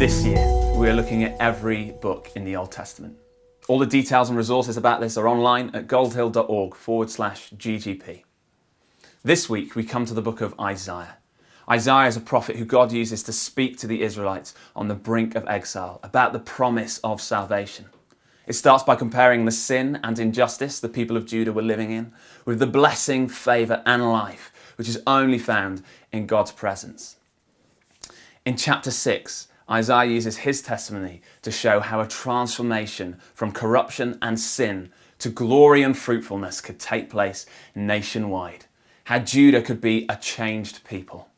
This year, we are looking at every book in the Old Testament. All the details and resources about this are online at goldhill.org/GGP. This week, we come to the book of Isaiah. Isaiah is a prophet who God uses to speak to the Israelites on the brink of exile about the promise of salvation. It starts by comparing the sin and injustice the people of Judah were living in with the blessing, favour and life which is only found in God's presence. In chapter 6, Isaiah uses his testimony to show how a transformation from corruption and sin to glory and fruitfulness could take place nationwide, how Judah could be a changed people.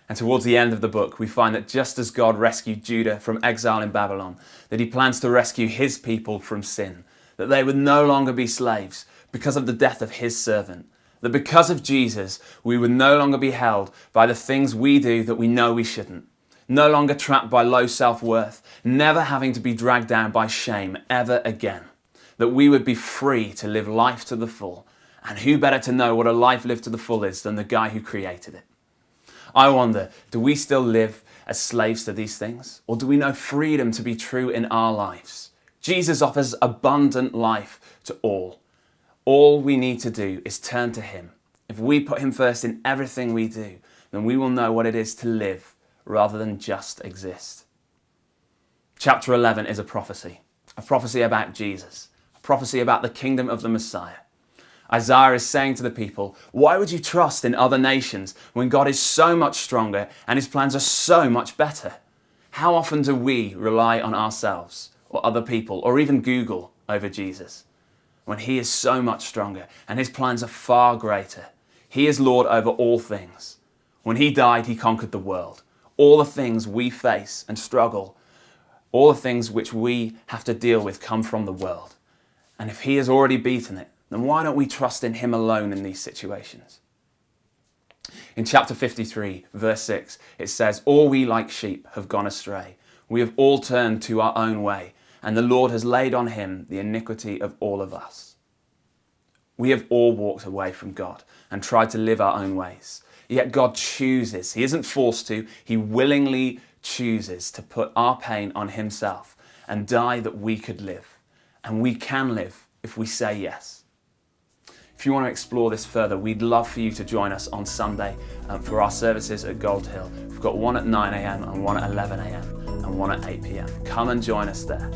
And towards the end of the book, we find that just as God rescued Judah from exile in Babylon, that he plans to rescue his people from sin, that they would no longer be slaves because of the death of his servant, that because of Jesus, we would no longer be held by the things we do that we know we shouldn't, no longer trapped by low self-worth, never having to be dragged down by shame ever again, that we would be free to live life to the full. And who better to know what a life lived to the full is than the guy who created it? I wonder, do we still live as slaves to these things? Or do we know freedom to be true in our lives? Jesus offers abundant life to all. All we need to do is turn to him. If we put him first in everything we do, then we will know what it is to live rather than just exist. Chapter 11 is a prophecy about Jesus, a prophecy about the kingdom of the Messiah. Isaiah is saying to the people, why would you trust in other nations when God is so much stronger and his plans are so much better? How often do we rely on ourselves or other people or even Google over Jesus when he is so much stronger and his plans are far greater? He is Lord over all things. When he died, he conquered the world. All the things we face and struggle, all the things which we have to deal with come from the world. And if he has already beaten it, then why don't we trust in him alone in these situations? In chapter 53, verse 6, it says, all we like sheep have gone astray. We have all turned to our own way, and the Lord has laid on him the iniquity of all of us. We have all walked away from God and tried to live our own ways. Yet God chooses, he isn't forced to, he willingly chooses to put our pain on himself and die that we could live. And we can live if we say yes. If you want to explore this further, we'd love for you to join us on Sunday for our services at Gold Hill. We've got one at 9 a.m. and one at 11 a.m. and one at 8 p.m. Come and join us there.